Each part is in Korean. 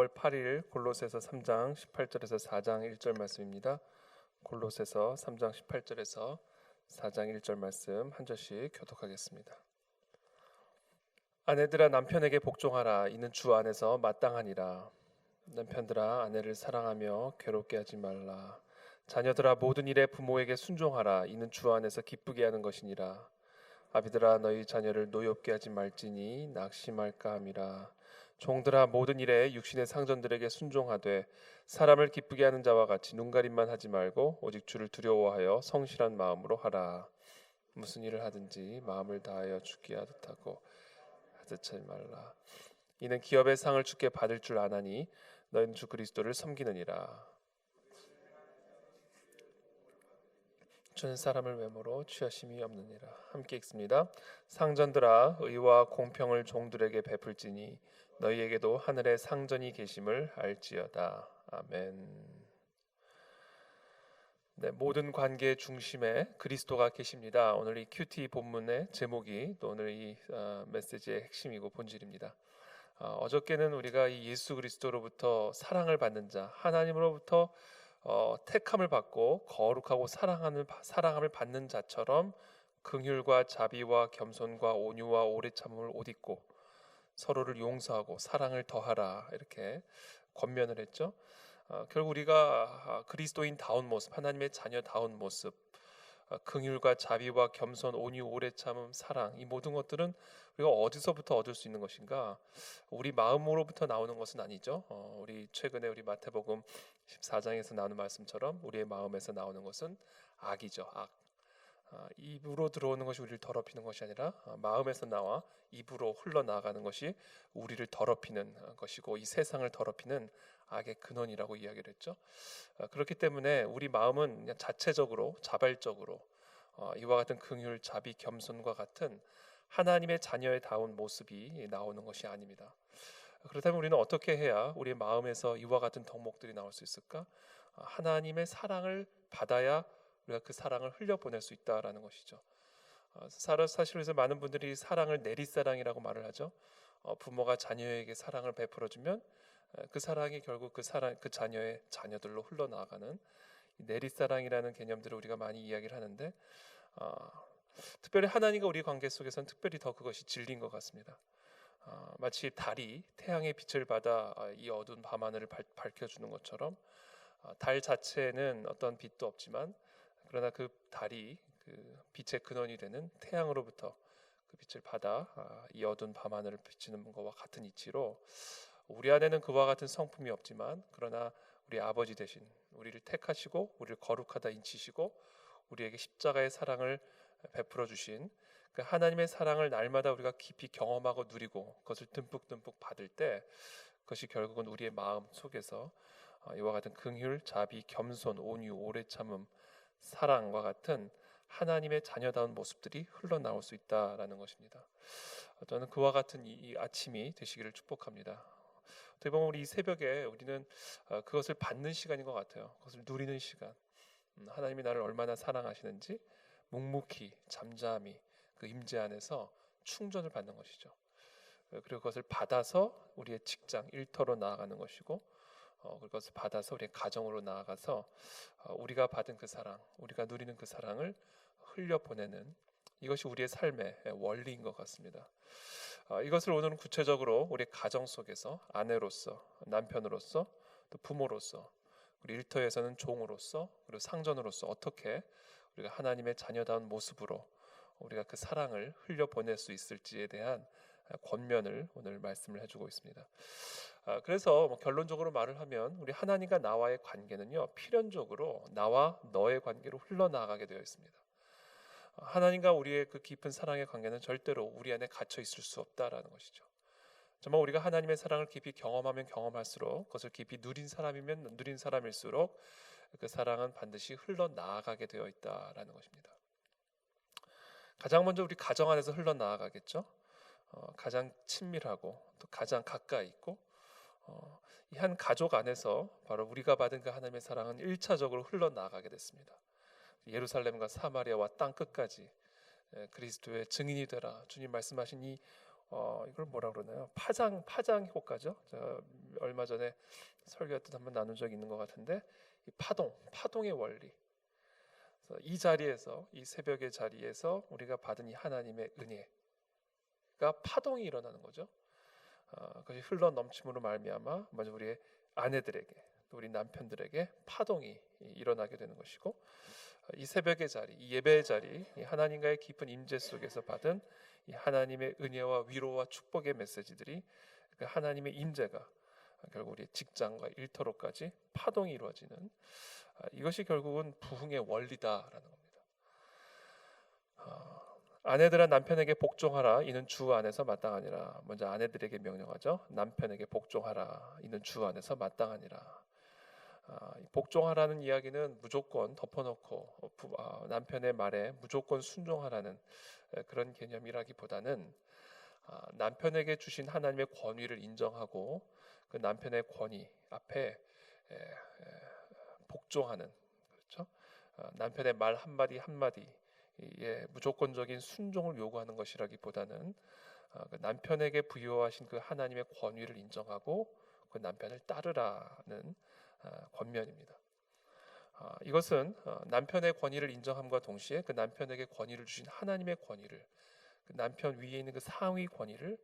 5월 8일 골로새서 3장 18절에서 4장 1절 말씀입니다. 골로새서 3장 18절에서 4장 1절 말씀 한 절씩 교독하겠습니다. 아내들아 남편에게 복종하라. 이는 주 안에서 마땅하니라. 남편들아 아내를 사랑하며 괴롭게 하지 말라. 자녀들아 모든 일에 부모에게 순종하라. 이는 주 안에서 기쁘게 하는 것이니라. 아비들아 너희 자녀를 노엽게 하지 말지니 낙심할까 함이라. 종들아 모든 일에 육신의 상전들에게 순종하되 사람을 기쁘게 하는 자와 같이 눈가림만 하지 말고 오직 주를 두려워하여 성실한 마음으로 하라. 무슨 일을 하든지 마음을 다하여 주께 하듯하고 하듯하지 말라. 이는 기업의 상을 주께 받을 줄 아나니 너희는 주 그리스도를 섬기느니라. 주는 사람을 외모로 취하심이 없느니라. 함께 읽습니다. 상전들아 의와 공평을 종들에게 베풀지니 너희에게도 하늘에 상전이 계심을 알지어다. 아멘. 네, 모든 관계의 중심에 그리스도가 계십니다. 오늘 이 큐티 본문의 제목이 또 오늘 이 메시지의 핵심이고 본질입니다. 어저께는 우리가 이 예수 그리스도로부터 사랑을 받는 자, 하나님으로부터 택함을 받고 거룩하고 사랑함을 받는 자처럼 긍휼과 자비와 겸손과 온유와 오래 참음을 옷 입고 서로를 용서하고 사랑을 더하라 이렇게 권면을 했죠. 결국 우리가 그리스도인다운 모습, 하나님의 자녀다운 모습, 긍휼과 자비와 겸손, 온유, 오래 참음, 사랑 이 모든 것들은 우리가 어디서부터 얻을 수 있는 것인가? 우리 마음으로부터 나오는 것은 아니죠. 우리 최근에 우리 마태복음 14장에서 나오는 말씀처럼 우리의 마음에서 나오는 것은 악이죠. 악. 입으로 들어오는 것이 우리를 더럽히는 것이 아니라 마음에서 나와 입으로 흘러나가는 것이 우리를 더럽히는 것이고 이 세상을 더럽히는 악의 근원이라고 이야기를 했죠. 그렇기 때문에 우리 마음은 그냥 자체적으로 자발적으로 이와 같은 긍휼, 자비, 겸손과 같은 하나님의 자녀의 다운 모습이 나오는 것이 아닙니다. 그렇다면 우리는 어떻게 해야 우리의 마음에서 이와 같은 덕목들이 나올 수 있을까? 하나님의 사랑을 받아야 우리가 그 사랑을 흘려보낼 수 있다라는 것이죠. 사실에서 많은 분들이 사랑을 내리사랑이라고 말을 하죠. 부모가 자녀에게 사랑을 베풀어주면 그 사랑이 결국 그 자녀의 자녀들로 흘러나가는 내리사랑이라는 개념들을 우리가 많이 이야기를 하는데 특별히 하나님과 우리 관계 속에서는 특별히 더 그것이 진리인 것 같습니다. 마치 달이 태양의 빛을 받아 이 어두운 밤하늘을 밝혀주는 것처럼 달 자체는 어떤 빛도 없지만 그러나 그 달이 그 빛의 근원이 되는 태양으로부터 그 빛을 받아 이 어두운 밤하늘을 비치는 것과 같은 이치로 우리 안에는 그와 같은 성품이 없지만 그러나 우리 아버지 대신 우리를 택하시고 우리를 거룩하다 인치시고 우리에게 십자가의 사랑을 베풀어 주신 그 하나님의 사랑을 날마다 우리가 깊이 경험하고 누리고 그것을 듬뿍듬뿍 받을 때 그것이 결국은 우리의 마음 속에서 이와 같은 긍휼, 자비, 겸손, 온유, 오래 참음, 사랑과 같은 하나님의 자녀다운 모습들이 흘러나올 수 있다라는 것입니다. 저는 그와 같은 이 아침이 되시기를 축복합니다. 어떻게 보면 우리 이 새벽에 우리는 그것을 받는 시간인 것 같아요. 그것을 누리는 시간. 하나님이 나를 얼마나 사랑하시는지 묵묵히 잠잠히 그 임재 안에서 충전을 받는 것이죠. 그리고 그것을 받아서 우리의 직장, 일터로 나아가는 것이고 그것을 받아서 우리의 가정으로 나아가서 우리가 받은 그 사랑, 우리가 누리는 그 사랑을 흘려보내는 이것이 우리의 삶의 원리인 것 같습니다. 이것을 오늘은 구체적으로 우리 가정 속에서 아내로서, 남편으로서, 또 부모로서, 우리 일터에서는 종으로서, 그리고 상전으로서 어떻게 우리가 하나님의 자녀다운 모습으로 우리가 그 사랑을 흘려보낼 수 있을지에 대한 권면을 오늘 말씀을 해주고 있습니다. 그래서 결론적으로 말을 하면 우리 하나님과 나와의 관계는요 필연적으로 나와 너의 관계로 흘러나가게 되어 있습니다. 하나님과 우리의 그 깊은 사랑의 관계는 절대로 우리 안에 갇혀 있을 수 없다라는 것이죠. 정말 우리가 하나님의 사랑을 깊이 경험하면 경험할수록 그것을 깊이 누린 사람이면 누린 사람일수록 그 사랑은 반드시 흘러나가게 되어 있다라는 것입니다. 가장 먼저 우리 가정 안에서 흘러나가겠죠. 가장 친밀하고 또 가장 가까이 있고 이 한 가족 안에서 바로 우리가 받은 그 하나님의 사랑은 1차적으로 흘러나가게 됐습니다. 예루살렘과 사마리아와 땅 끝까지 그리스도의 증인이 되라. 주님 말씀하신 이 이걸 뭐라 그러나요? 파장 효과죠. 제가 얼마 전에 설교 때 한번 나눈 적이 있는 것 같은데, 이 파동의 원리. 그래서 이 자리에서, 이 새벽의 자리에서 우리가 받은 이 하나님의 은혜가 파동이 일어나는 거죠. 그것이 흘러 넘침으로 말미암아 먼저 우리의 아내들에게, 또 우리 남편들에게 파동이 일어나게 되는 것이고, 이 새벽의 자리, 이 예배의 자리, 이 하나님과의 깊은 임재 속에서 받은 이 하나님의 은혜와 위로와 축복의 메시지들이, 그 하나님의 임재가 결국 우리의 직장과 일터로까지 파동이 이루어지는, 이것이 결국은 부흥의 원리다라는 겁니다. 아내들아 남편에게 복종하라, 이는 주 안에서 마땅하니라. 먼저 아내들에게 명령하죠. 남편에게 복종하라, 이는 주 안에서 마땅하니라. 복종하라는 이야기는 무조건 덮어놓고 남편의 말에 무조건 순종하라는 그런 개념이라기보다는, 남편에게 주신 하나님의 권위를 인정하고 그 남편의 권위 앞에 복종하는, 그렇죠? 남편의 말 한마디 한마디에 무조건적인 순종을 요구하는 것이라기보다는, 그 남편에게 부여하신 그 하나님의 권위를 인정하고 그 남편을 따르라는 권면입니다. 이것은 남편의 권위를 인정함과 동시에 그 남편에게 권위를 주신 하나님의 권위를, 그 남편 위에 있는 그 상위 권위를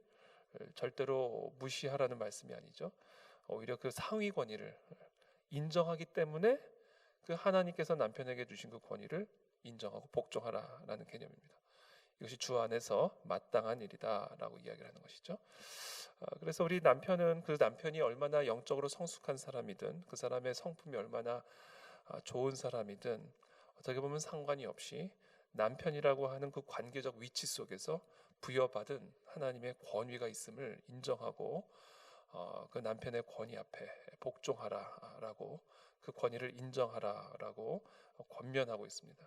절대로 무시하라는 말씀이 아니죠. 오히려 그 상위 권위를 인정하기 때문에 그 하나님께서 남편에게 주신 그 권위를 인정하고 복종하라라는 개념입니다. 이것이 주 안에서 마땅한 일이다라고 이야기를 하는 것이죠. 그래서 우리 남편은, 그 남편이 얼마나 영적으로 성숙한 사람이든, 그 사람의 성품이 얼마나 좋은 사람이든, 어떻게 보면 상관이 없이 남편이라고 하는 그 관계적 위치 속에서 부여받은 하나님의 권위가 있음을 인정하고 그 남편의 권위 앞에 복종하라라고, 그 권위를 인정하라라고 권면하고 있습니다.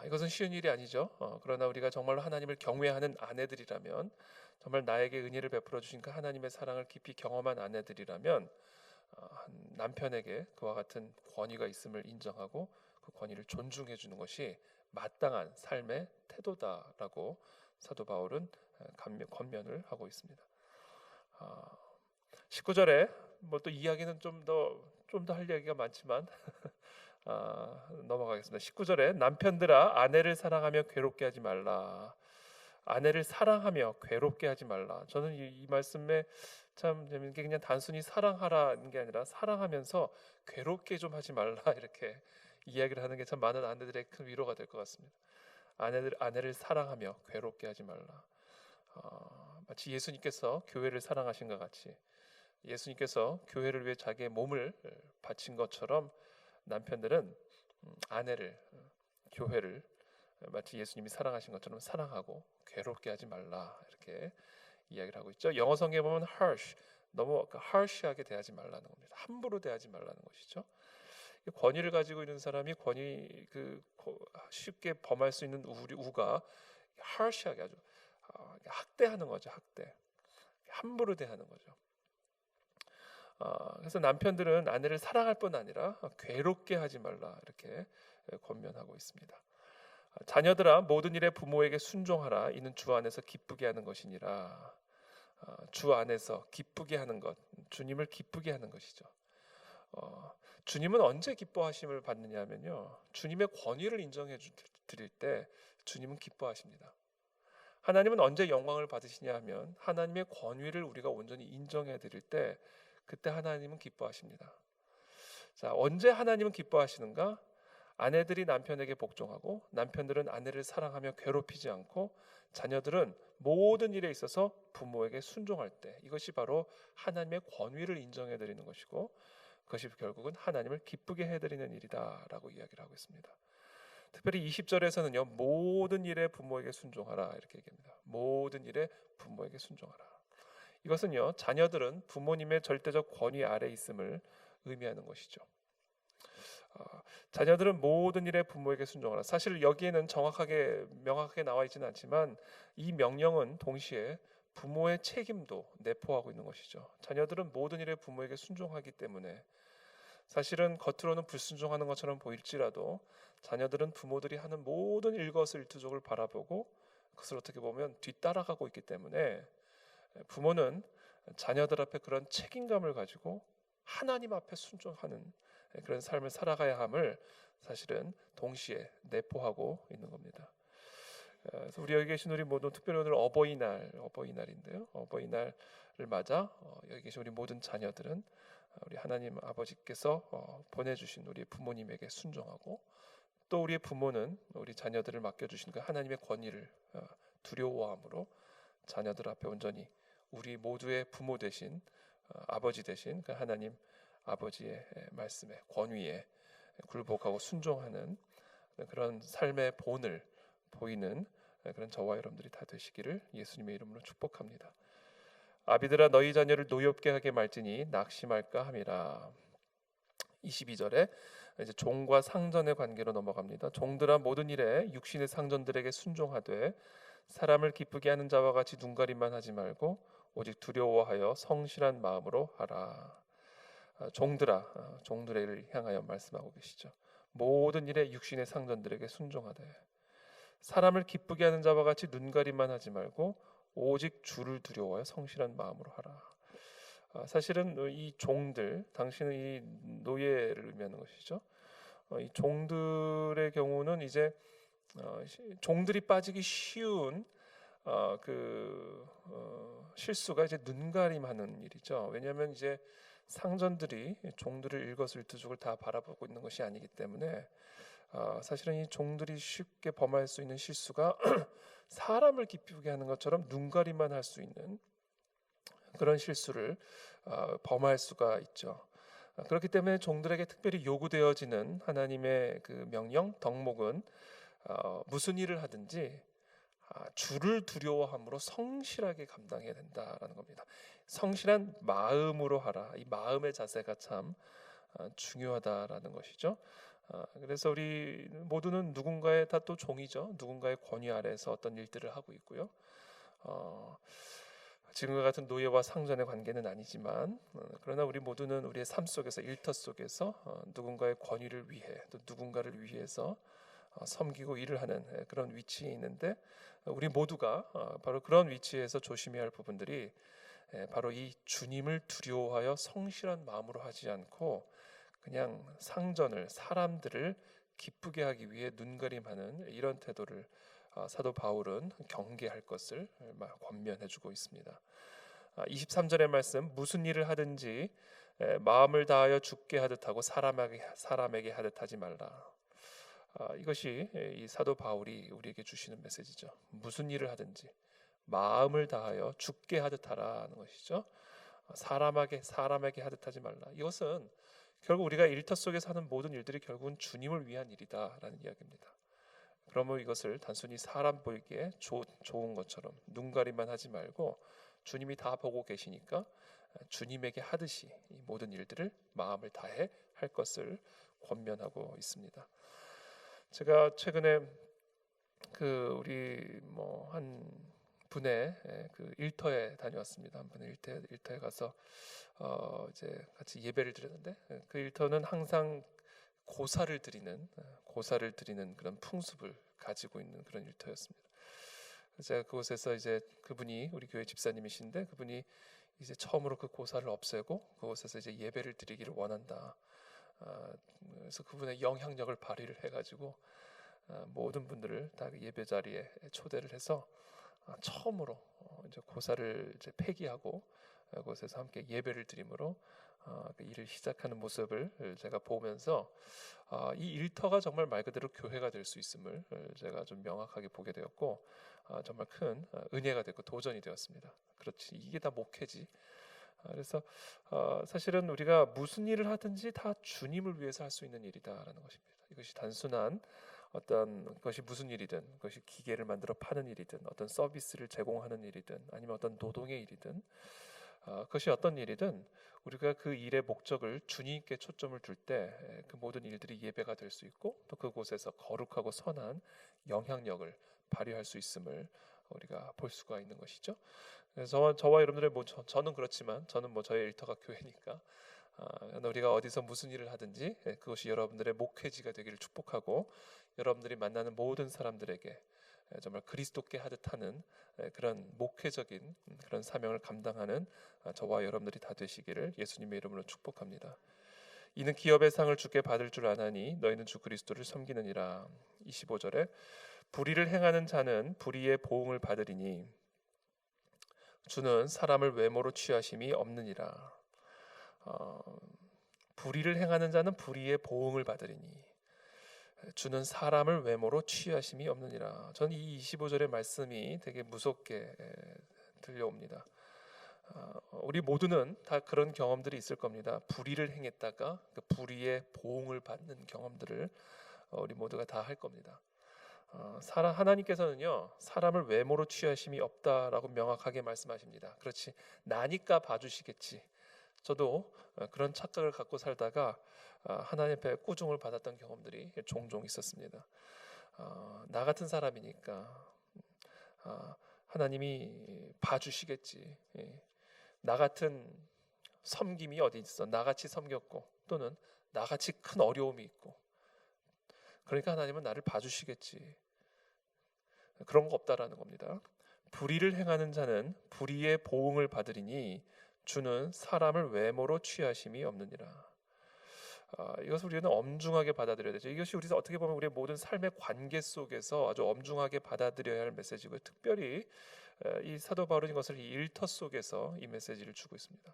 이것은 쉬운 일이 아니죠. 그러나 우리가 정말로 하나님을 경외하는 아내들이라면, 정말 나에게 은혜를 베풀어 주신 그 하나님의 사랑을 깊이 경험한 아내들이라면, 남편에게 그와 같은 권위가 있음을 인정하고 그 권위를 존중해 주는 것이 마땅한 삶의 태도다라고 사도 바울은 권면을 하고 있습니다. 19절에 뭐 또 이야기는 좀 더 할 얘기가 많지만 넘어가겠습니다. 19절에 남편들아 아내를 사랑하며 괴롭게 하지 말라. 아내를 사랑하며 괴롭게 하지 말라. 저는 이 말씀에 참 재밌는 게, 그냥 단순히 사랑하라는 게 아니라 사랑하면서 괴롭게 좀 하지 말라, 이렇게 이야기를 하는 게 참 많은 아내들의 큰 위로가 될 것 같습니다. 아내를 사랑하며 괴롭게 하지 말라. 마치 예수님께서 교회를 사랑하신 것 같이, 예수님께서 교회를 위해 자기의 몸을 바친 것처럼 남편들은 아내를, 교회를 마치 예수님이 사랑하신 것처럼 사랑하고 괴롭게 하지 말라, 이렇게 이야기를 하고 있죠. 영어 성경에 보면 harsh, 너무 harsh하게 대하지 말라는 겁니다. 함부로 대하지 말라는 것이죠. 권위를 가지고 있는 사람이 쉽게 범할 수 있는 우가 harsh하게, 아주 학대하는 거죠. 학대, 함부로 대하는 거죠. 그래서 남편들은 아내를 사랑할 뿐 아니라 괴롭게 하지 말라, 이렇게 권면하고 있습니다. 자녀들아 모든 일에 부모에게 순종하라, 이는 주 안에서 기쁘게 하는 것이니라. 주 안에서 기쁘게 하는 것, 주님을 기쁘게 하는 것이죠. 주님은 언제 기뻐하심을 받느냐면요, 주님의 권위를 인정해 드릴 때 주님은 기뻐하십니다. 하나님은 언제 영광을 받으시냐 하면, 하나님의 권위를 우리가 온전히 인정해 드릴 때 그때 하나님은 기뻐하십니다. 자, 언제 하나님은 기뻐하시는가? 아내들이 남편에게 복종하고 남편들은 아내를 사랑하며 괴롭히지 않고 자녀들은 모든 일에 있어서 부모에게 순종할 때, 이것이 바로 하나님의 권위를 인정해 드리는 것이고, 그것이 결국은 하나님을 기쁘게 해드리는 일이다라고 이야기를 하고 있습니다. 특별히 20절에서는요, 모든 일에 부모에게 순종하라, 이렇게 얘기합니다. 모든 일에 부모에게 순종하라. 이것은요, 자녀들은 부모님의 절대적 권위 아래 있음을 의미하는 것이죠. 자녀들은 모든 일에 부모에게 순종하라. 사실 여기에는 명확하게 나와 있지는 않지만, 이 명령은 동시에 부모의 책임도 내포하고 있는 것이죠. 자녀들은 모든 일에 부모에게 순종하기 때문에, 사실은 겉으로는 불순종하는 것처럼 보일지라도 자녀들은 부모들이 하는 모든 일거수일투족을 바라보고 그것을 어떻게 보면 뒤따라가고 있기 때문에 부모는 자녀들 앞에 그런 책임감을 가지고 하나님 앞에 순종하는 그런 삶을 살아가야 함을 사실은 동시에 내포하고 있는 겁니다. 그래서 우리 여기 계신 우리 모두 특별히 오늘 어버이날인데요. 어버이날을 맞아 여기 계신 우리 모든 자녀들은 우리 하나님 아버지께서 보내주신 우리 부모님에게 순종하고, 또 우리의 부모는 우리 자녀들을 맡겨주신 그 하나님의 권위를 두려워함으로 자녀들 앞에 온전히 우리 모두의 부모 되신 아버지 되신 그 하나님 아버지의 말씀에 권위에 굴복하고 순종하는 그런 삶의 본을 보이는 그런 저와 여러분들이 다 되시기를 예수님의 이름으로 축복합니다. 아비들아 너희 자녀를 노엽게 하게 말지니 낙심할까 함이라. 22절에 이제 종과 상전의 관계로 넘어갑니다. 종들아 모든 일에 육신의 상전들에게 순종하되 사람을 기쁘게 하는 자와 같이 눈가림만 하지 말고 오직 두려워하여 성실한 마음으로 하라. 종들아, 종들을 향하여 말씀하고 계시죠. 모든 일에 육신의 상전들에게 순종하되 사람을 기쁘게 하는 자와 같이 눈가림만 하지 말고 오직 주를 두려워하여 성실한 마음으로 하라. 사실은 이 종들, 당신은 이 노예를 의미하는 것이죠. 이 종들의 경우는 이제 종들이 빠지기 쉬운 실수가 이제 눈가림하는 일이죠. 왜냐하면 이제 상전들이 종들을 일거수일투족을 다 바라보고 있는 것이 아니기 때문에 사실은 이 종들이 쉽게 범할 수 있는 실수가 사람을 기쁘게 하는 것처럼 눈가림만 할 수 있는 그런 실수를 범할 수가 있죠. 그렇기 때문에 종들에게 특별히 요구되어지는 하나님의 그 명령, 덕목은 무슨 일을 하든지 주를 두려워함으로 성실하게 감당해야 된다라는 겁니다. 성실한 마음으로 하라. 이 마음의 자세가 참 중요하다라는 것이죠. 그래서 우리 모두는 누군가의 다 또 종이죠. 누군가의 권위 아래에서 어떤 일들을 하고 있고요. 지금과 같은 노예와 상전의 관계는 아니지만 그러나 우리 모두는 우리의 삶 속에서 일터 속에서 누군가의 권위를 위해 또 누군가를 위해서 섬기고 일을 하는 그런 위치에 있는데, 우리 모두가 바로 그런 위치에서 조심해야 할 부분들이 바로 이 주님을 두려워하여 성실한 마음으로 하지 않고 그냥 상전을, 사람들을 기쁘게 하기 위해 눈가림하는 이런 태도를 사도 바울은 경계할 것을 권면해주고 있습니다. 23절의 말씀, 무슨 일을 하든지 마음을 다하여 주께 하듯 하고 사람에게 하듯 하지 말라. 이것이 이 사도 바울이 우리에게 주시는 메시지죠. 무슨 일을 하든지 마음을 다하여 주께 하듯 하라는 것이죠. 사람에게 하듯 하지 말라. 이것은 결국 우리가 일터 속에서 하는 모든 일들이 결국은 주님을 위한 일이다라는 이야기입니다. 그러면 이것을 단순히 사람 보이기에 좋은 것처럼 눈가림만 하지 말고 주님이 다 보고 계시니까 주님에게 하듯이 이 모든 일들을 마음을 다해 할 것을 권면하고 있습니다. 제가 최근에 우리 한 분의 그 일터에 다녀왔습니다. 한 분의 일터에 가서 이제 같이 예배를 드렸는데, 그 일터는 항상 고사를 드리는 그런 풍습을 가지고 있는 그런 일터였습니다. 제가 그곳에서 이제 그분이 우리 교회 집사님이신데, 그분이 이제 처음으로 그 고사를 없애고 그곳에서 이제 예배를 드리기를 원한다. 그래서 그분의 영향력을 발휘를 해가지고 모든 분들을 다 예배 자리에 초대를 해서 처음으로 이제 고사를 이제 폐기하고 그곳에서 함께 예배를 드림으로 그 일을 시작하는 모습을 제가 보면서 이 일터가 정말 말 그대로 교회가 될 수 있음을 제가 좀 명확하게 보게 되었고, 정말 큰 은혜가 되고 도전이 되었습니다. 그렇지, 이게 다 목회지. 그래서 사실은 우리가 무슨 일을 하든지 다 주님을 위해서 할 수 있는 일이다라는 것입니다. 이것이 단순한 어떤 것이 무슨 일이든, 그것이 기계를 만들어 파는 일이든, 어떤 서비스를 제공하는 일이든, 아니면 어떤 노동의 일이든, 그것이 어떤 일이든 우리가 그 일의 목적을 주님께 초점을 둘 때 그 모든 일들이 예배가 될 수 있고, 또 그곳에서 거룩하고 선한 영향력을 발휘할 수 있음을 우리가 볼 수가 있는 것이죠. 그래서 저와 여러분들의 저는 그렇지만 저는 저의 일터가 교회니까 우리가 어디서 무슨 일을 하든지 그것이 여러분들의 목회지가 되기를 축복하고, 여러분들이 만나는 모든 사람들에게 정말 그리스도께 하듯 하는 그런 목회적인 그런 사명을 감당하는 저와 여러분들이 다 되시기를 예수님의 이름으로 축복합니다. 이는 기업의 상을 주께 받을 줄 아나니 너희는 주 그리스도를 섬기느니라. 25절에 불의를 행하는 자는 불의의 보응을 받으리니 주는 사람을 외모로 취하심이 없느니라. 불의를 행하는 자는 불의의 보응을 받으리니 주는 사람을 외모로 취하심이 없느니라. 저는 이 25절의 말씀이 되게 무섭게 들려옵니다. 우리 모두는 다 그런 경험들이 있을 겁니다. 불의를 행했다가 그 불의의 보응을 받는 경험들을 우리 모두가 다 할 겁니다. 하나님께서는요 사람을 외모로 취하심이 없다라고 명확하게 말씀하십니다. 그렇지, 나니까 봐주시겠지. 저도 그런 착각을 갖고 살다가 하나님 앞에 꾸중을 받았던 경험들이 종종 있었습니다. 나 같은 사람이니까 하나님이 봐주시겠지. 나 같은 섬김이 어디 있어? 나같이 섬겼고 또는 나같이 큰 어려움이 있고, 그러니까 하나님은 나를 봐주시겠지. 그런 거 없다라는 겁니다. 불의를 행하는 자는 불의의 보응을 받으리니 주는 사람을 외모로 취하심이 없느니라. 이것을 우리는 엄중하게 받아들여야 되죠. 이것이 우리 어떻게 보면 우리의 모든 삶의 관계 속에서 아주 엄중하게 받아들여야 할 메시지고요. 특별히 이 사도 바울은 이것을 이 일터 속에서 이 메시지를 주고 있습니다.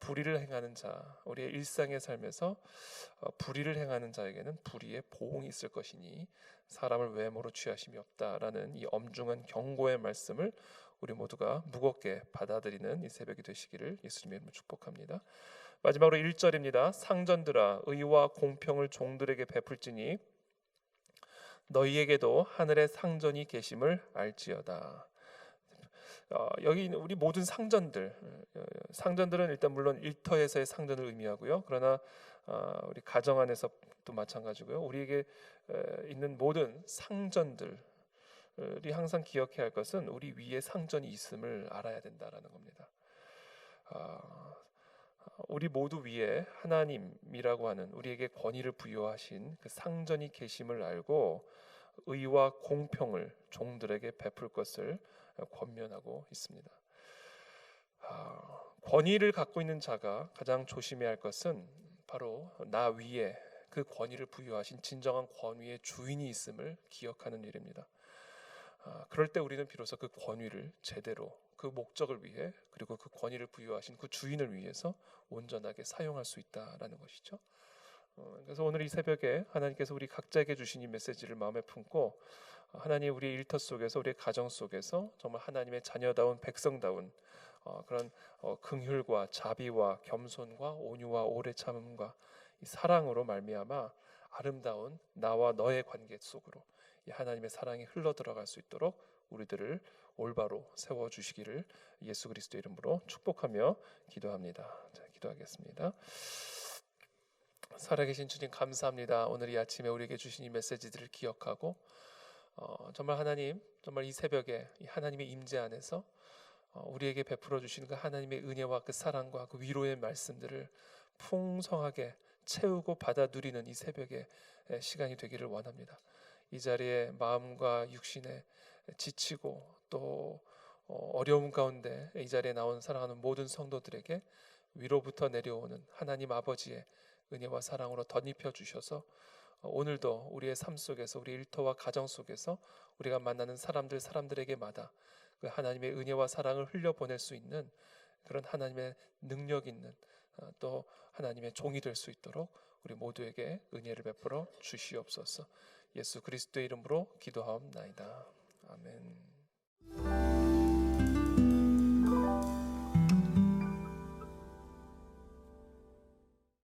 불의를 행하는 자, 우리의 일상의 삶에서 불의를 행하는 자에게는 불의의 보응이 있을 것이니 사람을 외모로 취하심이 없다라는 이 엄중한 경고의 말씀을 우리 모두가 무겁게 받아들이는 이 새벽이 되시기를 예수님의 이름으로 축복합니다. 마지막으로 1절입니다. 상전들아 의와 공평을 종들에게 베풀지니 너희에게도 하늘의 상전이 계심을 알지어다. 여기 있는 우리 모든 상전들은 일단 물론 일터에서의 상전을 의미하고요. 그러나 우리 가정 안에서도 마찬가지고요. 우리에게 있는 모든 상전들이 항상 기억해야 할 것은 우리 위에 상전이 있음을 알아야 된다라는 겁니다. 우리 모두 위에 하나님이라고 하는 우리에게 권위를 부여하신 그 상전이 계심을 알고 의와 공평을 종들에게 베풀 것을 권면하고 있습니다. 권위를 갖고 있는 자가 가장 조심해야 할 것은 바로 나 위에 그 권위를 부여하신 진정한 권위의 주인이 있음을 기억하는 일입니다. 그럴 때 우리는 비로소 그 권위를 제대로 그 목적을 위해, 그리고 그 권위를 부여하신 그 주인을 위해서 온전하게 사용할 수 있다라는 것이죠. 그래서 오늘 이 새벽에 하나님께서 우리 각자에게 주신 이 메시지를 마음에 품고 하나님 우리 일터 속에서, 우리 가정 속에서 정말 하나님의 자녀다운 백성다운 그런 긍휼과 자비와 겸손과 온유와 오래 참음과 이 사랑으로 말미암아 아름다운 나와 너의 관계 속으로 이 하나님의 사랑이 흘러 들어갈 수 있도록 우리들을 올바로 세워 주시기를 예수 그리스도 이름으로 축복하며 기도합니다. 자, 기도하겠습니다. 살아계신 주님 감사합니다. 오늘 이 아침에 우리에게 주신 이 메시지들을 기억하고 정말 하나님, 정말 이 새벽에 이 하나님의 임재 안에서 우리에게 베풀어 주시는 그 하나님의 은혜와 그 사랑과 그 위로의 말씀들을 풍성하게 채우고 받아 누리는 이 새벽의 시간이 되기를 원합니다. 이 자리에 마음과 육신에 지치고 또 어려움 가운데 이 자리에 나온 사랑하는 모든 성도들에게 위로부터 내려오는 하나님 아버지의 은혜와 사랑으로 덧입혀 주셔서 오늘도 우리의 삶 속에서, 우리 일터와 가정 속에서 우리가 만나는 사람들에게마다 그 하나님의 은혜와 사랑을 흘려보낼 수 있는 그런 하나님의 능력 있는 또 하나님의 종이 될 수 있도록 우리 모두에게 은혜를 베풀어 주시옵소서. 예수 그리스도의 이름으로 기도하옵나이다. 아멘.